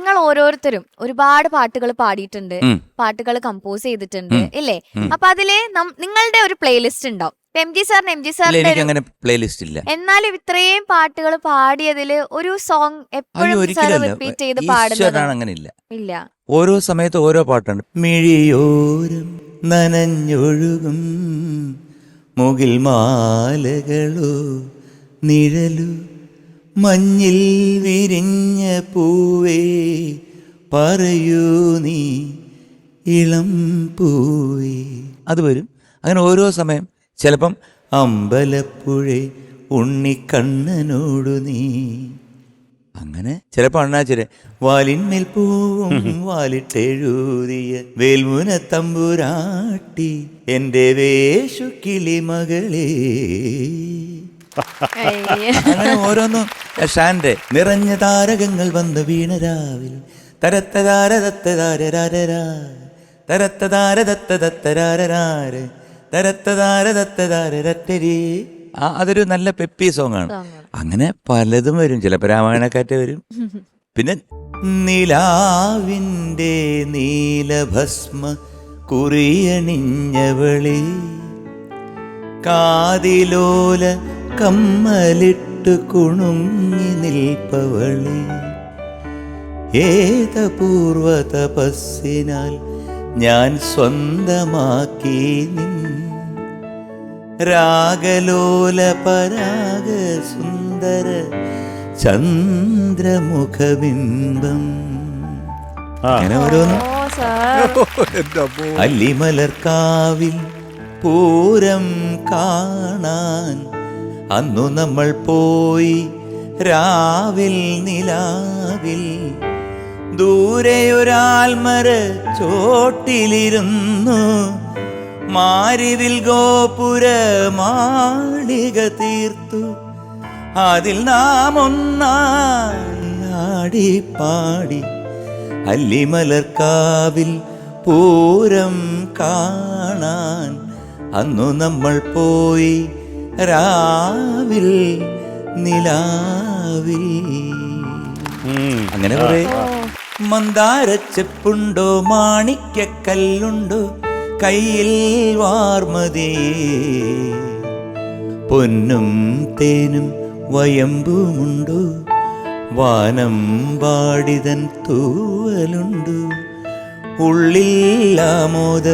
നിങ്ങൾ ഓരോരുത്തരും ഒരുപാട് പാട്ടുകൾ പാടിയിട്ടുണ്ട്, പാട്ടുകൾ കമ്പോസ് ചെയ്തിട്ടുണ്ട് ഇല്ലേ? അപ്പൊ അതില് നിങ്ങളുടെ ഒരു പ്ലേലിസ്റ്റ് ഉണ്ടാവും. എം ജി സാറിന്റെ പ്ലേലിസ്റ്റ് ഇല്ല. എന്നാലും ഇത്രയും പാട്ടുകൾ പാടിയതില് ഒരു സോങ് എപ്പോഴും റിപ്പീറ്റ് ചെയ്ത് പാടുന്നത് അങ്ങനെയില്ല. ഇല്ല, ഓരോ സമയത്ത് ഓരോ പാട്ടുണ്ട്. മിഴിയോരം നനഞ്ഞൊഴുകും മുകിൽ മാലകളോ നിഴലു മഞ്ഞിൽ വിരിഞ്ഞ പൂവേ പറയൂ നീ ഇളം പൂവേ, അത് വരും. അങ്ങനെ ഓരോ സമയം. ചിലപ്പം അമ്പലപ്പുഴ ഉണ്ണിക്കണ്ണനോടു നീ, അങ്ങനെ ചിലപ്പോൾ അണ്ണാച്ചിരെ വാലിന്മേൽ പൂവും വാലിട്ടെഴുതിയ വേൽമുന തമ്പുരാട്ടി എൻ്റെ വേഷു കിളിമകളേ. അങ്ങനെ ഓരോന്നും. ഷാന്റെ നിറഞ്ഞ താരകങ്ങൾ വന്ന് വീണ രാവിൽ തരത്തതാരതത്തതാരരാരരാ തരത്തതാരതത്തതത്തരാരരാര തരത്തതാരതത്തതാരരറ്റരി. അതൊരു നല്ല പെപ്പി സോങ് ആണ്. അങ്ങനെ പലതും വരും. ചിലപ്പോൾ രാമായണക്കാറ്റ് വരും. പിന്നെ നിലാവിൻ്റെ നീലഭസ്മ കുറിയണിഞ്ഞവളെ കാതിലോല കമ്മലിട്ട് കുണുങ്ങി നിൽപ്പവളെ ഏതപൂർവ തപസ്സിനാൽ ഞാൻ സ്വന്തമാക്കി നിൻ രാഗലോല പരാഗ സുന്ദര ചന്ദ്രമുഖബിംബം. അങ്ങനെ ഓരോന്ന്. അല്ലിമലർക്കാവിൽ പൂരം കാണാൻ അന്നു നമ്മൾ പോയി രാവിൽ നിലാവിൽ ദൂരെയൊരാൽമര ചോട്ടിലിരുന്നു മാരിവിൽ ഗോപുര മാളിക തീർത്തു അതിൽ നാം ഒന്നായി ആടിപ്പാടി അല്ലിമലർക്കാവിൽ പൂരം കാണാൻ അന്നു നമ്മൾ പോയി രാവിൽ നിലാവിൽ. അങ്ങനെ കുറെ. മന്ദാരച്ചെപ്പുണ്ടോ മാണിക്കല്ലുണ്ടോ കയ്യിൽ വാർമതി പൊന്നും തേനും വയമ്പുമുണ്ടോ വാനം പാടിതൻ തൂവലുണ്ടു ഉള്ളിൽ ആമോദ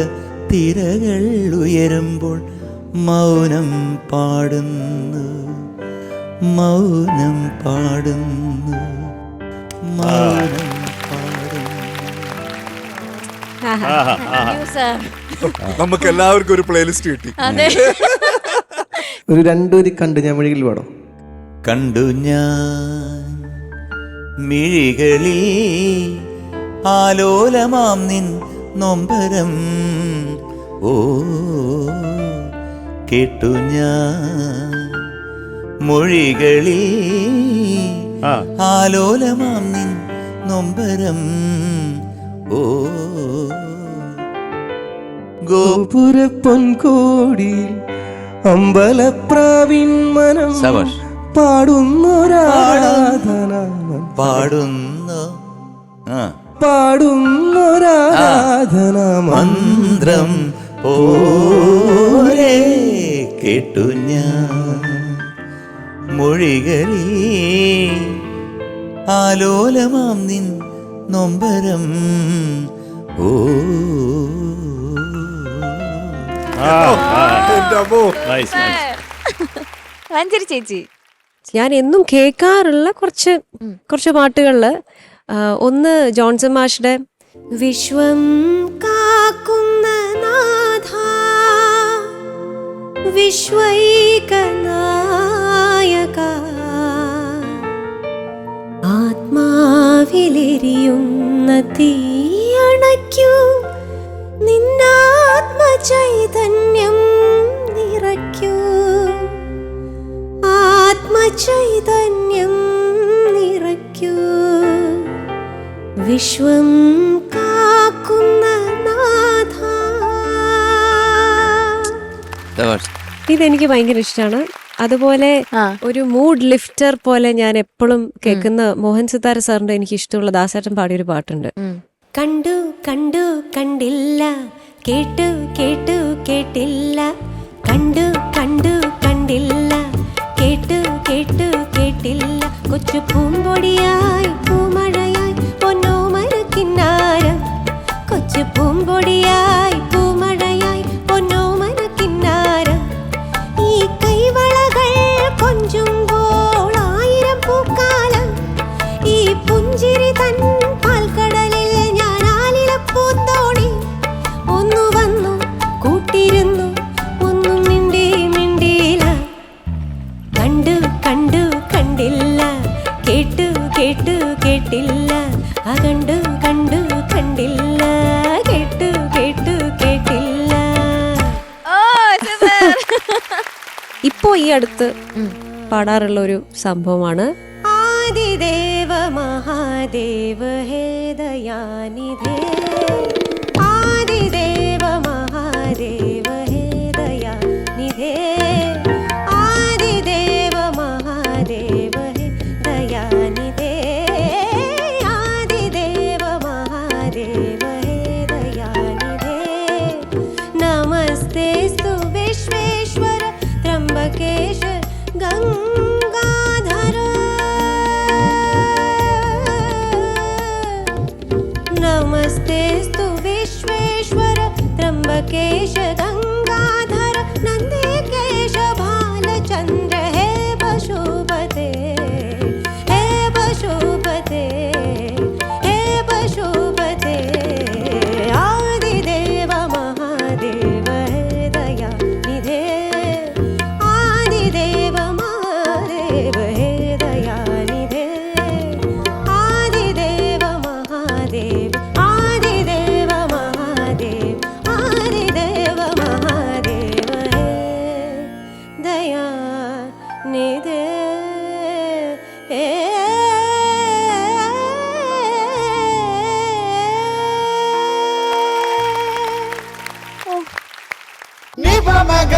തിരകൾ ഉയരുമ്പോൾ മൗനം പാടുന്നു മൗനം പാടുന്നു മൗനം നമുക്ക് എല്ലാവർക്കും ഒരു പ്ലേലിസ്റ്റ് കിട്ടി. ഒരു രണ്ടൂരി കണ്ടു ഞാൻ മിഴികളിൽ പാടോ. കണ്ടു ഞാൻ മിഴികളിൽ ആലോലമാം നിൻ നൊമ്പരം ഓ കേട്ടു ഞാൻ മൊഴികളിൽ ആലോലമാം നിൻ നൊമ്പരം ഓ ഗോപുര പൊൻകോടി അമ്പലപ്രാവിൻ മനം പാടുന്നൊരാരാധന പാടുന്നൊരാരാധന മന്ത്രം പോലെ കേട്ടു ഞാൻ മൊഴികളിൽ ആലോലമാം നിൻ നൊമ്പരം ഓ. മഞ്ജരി ചേച്ചി, ഞാൻ എന്നും കേൾക്കാറുള്ള കുറച്ച് പാട്ടുകളില് ഒന്ന് ജോൺസൺ മാഷിന്റെ വിശ്വം കാക്കുന്ന നാഥ വിശ്വൈകനായക ആത്മാവിലെരിയുന്ന തീയണയ്ക്കൂ നിന്നാത്മചൈതന്യം നിറയ്ക്കൂ ആത്മചൈതന്യം നിറയ്ക്കൂ വിശ്വം കാക്കുന്ന നാഥ. ഇതെനിക്ക് ഭയങ്കര ഇഷ്ടമാണ്. അതുപോലെ ആ. ഒരു മൂഡ് ലിഫ്റ്റർ പോലെ ഞാൻ എപ്പോഴും കേൾക്കുന്ന മോഹൻ സിതാര സാറിന്റെ എനിക്ക് ഇഷ്ടമുള്ള ദാസേട്ടൻ പാടിയൊരു പാട്ടുണ്ട്. കണ്ടു കണ്ടു കണ്ടില്ല, കേട്ടു കേട്ടു കേട്ടില്ല, കണ്ടു കണ്ടു കണ്ടില്ല, കേട്ടു കേട്ടു കേട്ടില്ല, കൊച്ചു പൂമ്പൊടിയായി പൂമഴയായി പൊന്നോമനക്കിന്നാരം, കൊച്ചു പൂമ്പൊടിയായി പൂമഴയായി പൊന്നോമനക്കിന്നാരം, ഈ കൈവളകൾ കൊഞ്ചുമ്പോൾ 1000 പൂക്കാലം, ഈ പുഞ്ചിരി തൻ പാൽക്കടലിൽ ഞാൻ ആലിലപ്പൂന്തോണി, ഒന്നു വന്നു കൂട്ടിരുന്നു ഒന്നും മിണ്ടിയില്ല, കണ്ടു കണ്ടു കണ്ടില്ല, കേട്ടു കേട്ടു കേട്ടില്ല, കണ്ടു കണ്ടു കണ്ടില്ല, കേട്ടു കേട്ടു കേട്ടില്ല. ഓ super. ഇപ്പോ ഈ അടുത്ത് പാടാറുള്ള ഒരു സംഭവമാണ് ആദിദേവ മഹാദേവ ഹേ ദയാനിധേ, ആദിദേവ മഹാദേവ ഹേ ദയാനിധേ, ആദിദേവ മഹാദേവ ഹേ ദയാനിധേ, ആദിദേവ മഹാദേവ ഹേ ദയാനിധേ, നമസ്തേസ്തു വിശ്വേശ്വര ത്രംബകേശ ഗംഗാധര, നമസ്തേസ്തു വിശ്വേശ്വര ത്രംബകേശ ഗംഗാധര, നന്ദികേശ ബാലചന്ദ്ര ഹേ പശുപതേ, ഹേ പശുപതേ, ഹേ പശുപതേ, ആദിദേവ മഹാദേവ ഹേ ദയാനിധേ, ആദിദേവ മഹാദേവ ഹേ ദയാനിധേ, ആദിദേവ മഹാദേവ, ആദിദേവ മഹാദേവ, ആദിദേവ മഹാദേവ ഹേ ദയാനിധേ. നി പ മ ഗ